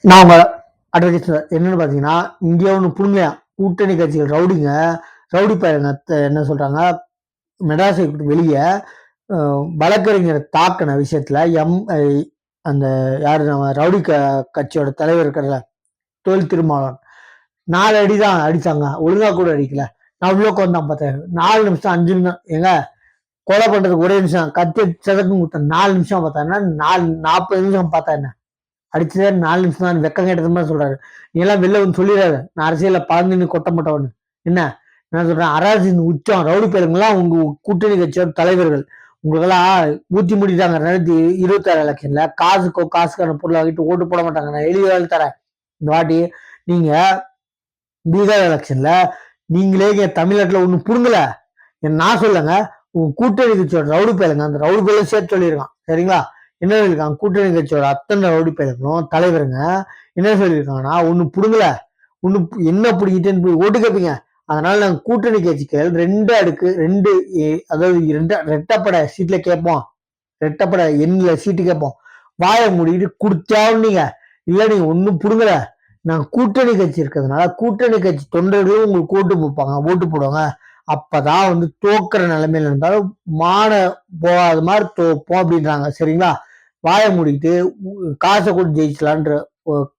நான் உங்க அட்வொகேட் என்னன்னு பாத்தீங்கன்னா, இங்க ஒண்ணு புடுங்கலையா கூட்டணி கட்சிகள் ரவுடிங்க, ரவுடி பையங்க என்ன சொல்றாங்க, மெட்ராஸை விட்டு வெளியே வழக்கறிஞரை தாக்கின விஷயத்துல அந்த யாரு நம்ம ரவுடி கட்சியோட தலைவர் இருக்கிற தொழில் திருமாவளவன் 4 அடிதான் அடிச்சாங்க, ஒழுங்கா கூட அடிக்கல. நான் உள்ள உட்காந்தான் பார்த்தேன், 4 நிமிஷம் 5 நிமிஷம் எங்க கொலை பண்றதுக்கு ஒரே நிமிஷம் கத்தி சதக்கும் கொடுத்த 4 நிமிஷம் பார்த்தா 40 நிமிஷம் பார்த்தா என்ன அடிச்சதே 4 நிமிஷம் தான். வெக்கம் கேட்டது மாதிரி சொல்றாரு. நீ எல்லாம் வெளில வந்து சொல்லிடாத, நான் அரசியல பறந்து கொட்ட மாட்டவன்னு. என்ன நான் சொல்றேன், அரசின் உச்சம் ரவுடி பேருங்கெல்லாம் உங்க கூட்டணி கட்சியோட தலைவர்கள். உங்களுக்கெல்லாம் ஊத்தி முடிட்டாங்க 2026 எலெக்ஷன்ல. காசுக்கான பொருளை வாங்கிட்டு ஓட்டு போட மாட்டாங்க. நான் எளிய தரேன். இந்த வாட்டி நீங்க பீகார் எலெக்ஷன்ல நீங்களே தமிழ்நாட்டுல ஒண்ணு புடுங்கல, நான் சொல்லுங்க, உங்க கூட்டணி கட்சியோட ரவுடி பேருங்க, அந்த ரவுடி பேர்ல சேர்த்து சொல்லியிருக்கான். சரிங்களா? என்ன சொல்லியிருக்காங்க, கூட்டணி கட்சியோட அத்தனை ரவுடி பேருங்களும் தலைவருங்க என்ன சொல்லியிருக்காங்கன்னா, ஒண்ணு புடுங்கல, ஒண்ணு என்ன பிடிக்கிட்டேன்னு போய் ஓட்டு கேட்பீங்க. அதனால நாங்க கூட்டணி கட்சிகள் 2 அடுக்கு 2 அதாவது 2 ரெட்டப்படை சீட்ல கேட்போம், ரெட்டப்படை எண்ணில சீட்டு கேட்போம். வாயை மூடிட்டு குடிச்சாவும் நீங்க இல்ல, நீங்க ஒண்ணும் புடுங்கல, நாங்க கூட்டணி கட்சி இருக்கிறதுனால கூட்டணி கட்சி தொண்டர்களும் உங்களுக்கு ஓட்டு போடுவாங்க. அப்பதான் வந்து தோக்குற நிலைமையில இருந்தாலும் மான போகாத மாதிரி தோப்போம் அப்படின்றாங்க. சரிங்களா? வாயை மூடிக்கிட்டு காசை கூட ஜெயிச்சலான்ற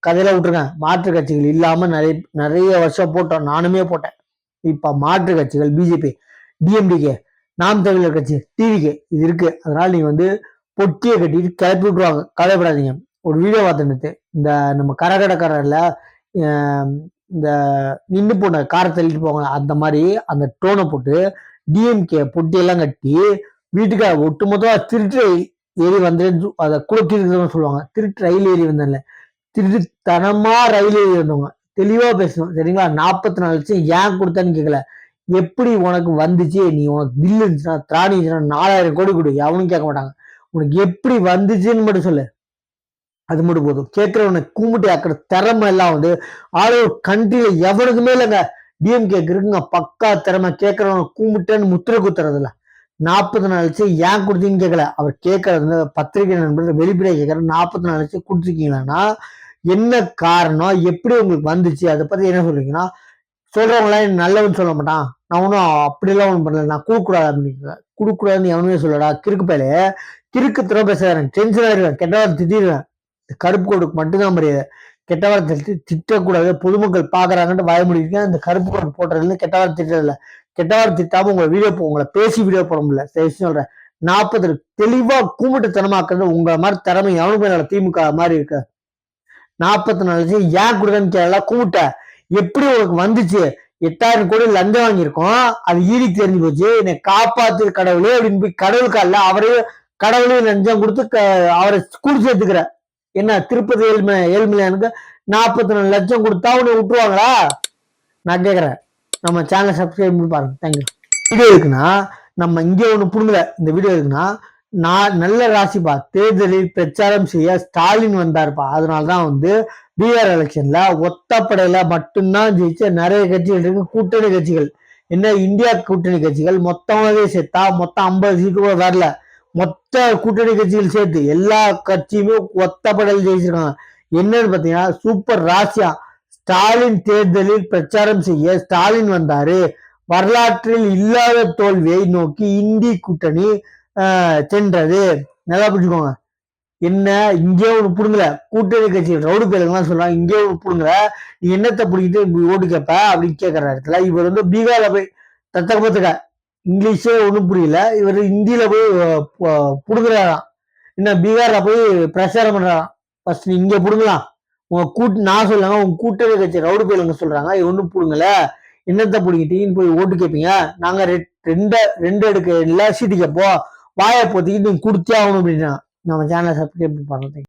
கதையில விட்டுருங்க. மாற்று கட்சிகள் இல்லாம நிறைய வருஷம் போட்டோம், நானுமே போட்டேன். இப்ப மாற்று கட்சிகள் பிஜேபி, டிஎம்டிகே, நாம் தமிழர் கட்சி, டிவிகே இது இருக்கு. அதனால நீங்க வந்து பொட்டியை கட்டிட்டு கிளப்பி விட்டுருவாங்க, கவலைப்படாதீங்க. ஒரு வீடியோ பார்த்துட்டு இந்த நம்ம கரகடக்காரர்ல இந்த நின்று போன காரை தள்ளிட்டு போவாங்க, அந்த மாதிரி அந்த டோனை போட்டு டிஎம்கே பொட்டியெல்லாம் கட்டி வீட்டுக்கு ஒட்டுமொத்தமா திருட்டு ஏறி வந்து அதை குளத்திருக்கிறதுன்னு சொல்லுவாங்க. திருட்டு ரயில் ஏறி வந்தேன்ல, திருட்டுத்தனமா ரயில் ஏறி வந்தவங்க தெளிவா பேசணும். சரிங்களா? 44 லட்சம் ஏன் கொடுத்தான்னு கேட்கல, எப்படி உனக்கு வந்துச்சு, நீ உனக்கு பில் இருந்துச்சுன்னா திராணி இருந்துச்சுன்னா 4000 கோடி கொடு, எவனும் கேட்க மாட்டாங்க. உனக்கு எப்படி வந்துச்சுன்னு மட்டும் சொல்லு, அது மட்டும் போதும். கேட்கிறவனை கூமுட்டி ஆக்கிற திறமை எல்லாம் வந்து ஆல் ஓவர் கண்ட்ரியில எவனுக்குமே இல்லைங்க. டிஎம்கே இருக்குங்க பக்கா திறமை. கேட்கிறவனை கூமுட்டேன்னு முத்திரை குத்துறதுல 44 லட்சம் ஏன் கொடுத்தீங்கன்னு கேட்கல, அவர் கேட்கறது பத்திரிகை நண்பர்கள் வெளிப்படையா கேட்கற 44 லட்சம் கொடுத்துருக்கீங்கன்னா என்ன காரணம், எப்படி உங்களுக்கு வந்துச்சு, அதை பத்தி என்ன சொல்றீங்கன்னா, சொல்றவங்களாம் நல்லவன்னு சொல்ல மாட்டான், நான் ஒன்றும் அப்படிலாம் ஒன்றும் பண்ணல, நான் கொடுக்கூடாது அப்படின்னு கொடுக்கூடாதுன்னு எவனுமே சொல்லடா. கிறுக்கு பேலே கிறுக்கு திறமை பேசுறேன், டென்ஷன் ஆயிடுவேன், கெட்டவா திட்டிடுவேன். கருப்பு கோடுக்கு மட்டும்தான் மரியாதை, கெட்ட வார்த்தை திட்டக்கூடாது. பொதுமக்கள் பாக்குறாங்கன்னு வாய முடியிருக்கேன். இந்த கருப்பு கோடு போடுறதுல கெட்ட வார்த்தை திட்டல, கெட்ட வார்த்தை திட்டாம உங்களை பேசி வீடியோ போட முடியல. சொல்றேன், 40 தெளிவா கூமுட்டுத்தனமாக்குறது உங்க மாதிரி திறமை எவனுக்கு திமுக மாதிரி இருக்க. 44 லட்சம் ஏன் கொடுக்கன்னு கேட்கல, கூமுட்ட எப்படி உங்களுக்கு வந்துச்சு, 8000 கோடி லஞ்சம் வாங்கியிருக்கோம், அது ஈடிக்கு தெரிஞ்சு போச்சு, என்னை காப்பாத்து கடவுளே அப்படின்னு போய் கடவுளுக்கு அல்ல அவரே கடவுளையும் லஞ்சம் கொடுத்து அவரை கூடி சேர்த்துக்கிற. என்ன திருப்பதி ஏழ்மையானுக்கு 44 லட்சம் கொடுத்தா உன்னை விட்டுருவாங்களா? நான் கேட்கறேன். நம்ம சேனலை சப்ஸ்கிரைப் பண்ணி பாருங்க. தேங்க்யூ. வீடியோ இருக்குன்னா நம்ம இங்கே ஒண்ணு புடுங்கல, இந்த வீடியோ இருக்குன்னா நான் நல்ல ராசிப்பா, தேர்தலில் பிரச்சாரம் செய்ய ஸ்டாலின் வந்தாருப்பா. அதனாலதான் வந்து பீகார் எலெக்ஷன்ல ஒத்தப்படையில மட்டும்தான் ஜெயிச்ச நிறைய கட்சிகள் இருக்கு. கூட்டணி கட்சிகள் என்ன இந்தியா கூட்டணி கட்சிகள் மொத்தமாவே சேர்த்தா மொத்தம் 50 சீட்டு கூட வரல. மொத்த கூட்டணி கட்சிகள் சேர்த்து எல்லா கட்சியுமே ஒத்தப்படையில் ஜெயிச்சிருக்காங்க. என்னன்னு பாத்தீங்கன்னா சூப்பர் ராசியா. ஸ்டாலின் தேர்தலில் பிரச்சாரம் செய்ய ஸ்டாலின் வந்தாரு. வரலாற்றில் இல்லாத தோல்வியை நோக்கி இந்தி கூட்டணி சென்றது. நல்லா புரிஞ்சுக்கோங்க. என்ன இங்கே ஒண்ணு புடுங்கல, கூட்டணி கட்சிகள் ரவுடி பேருங்கலாம் சொல்றாங்க, இங்கே ஒண்ணு புடுங்கல, நீ என்னத்தை பிடிக்கிட்டு ஓட்டு கேட்ப அப்படின்னு கேட்கற இடத்துல இவர் வந்து பீகார்ல போய் தத்தகத்துக்க இங்கிலீஷே ஒண்ணும் புரியல, இவர் ஹிந்தியில போய் புடுங்குறாராம். என்ன பீகார்ல போய் பிரச்சாரம் பண்றாராம். ஃபர்ஸ்ட் இங்க புடுங்கலாம், உங்க நான் சொல்லுங்க, உங்க கூட்டணி கட்சி ரவுடி பேருங்க சொல்றாங்க ஒண்ணும் புடுங்கல, என்னத்தை பிடிக்கிட்டீங்கன்னு போய் ஓட்டு கேட்பீங்க. நாங்க ரெண்டு அடுக்கு எல்லா சீட்டு கேட்போம், வாயை போத்திக்கிட்டு நீங்க குடுத்தே ஆகணும் அப்படின்னா நம்ம சேனலை சப்ஸ்கிரைப் பண்ணுறேன்.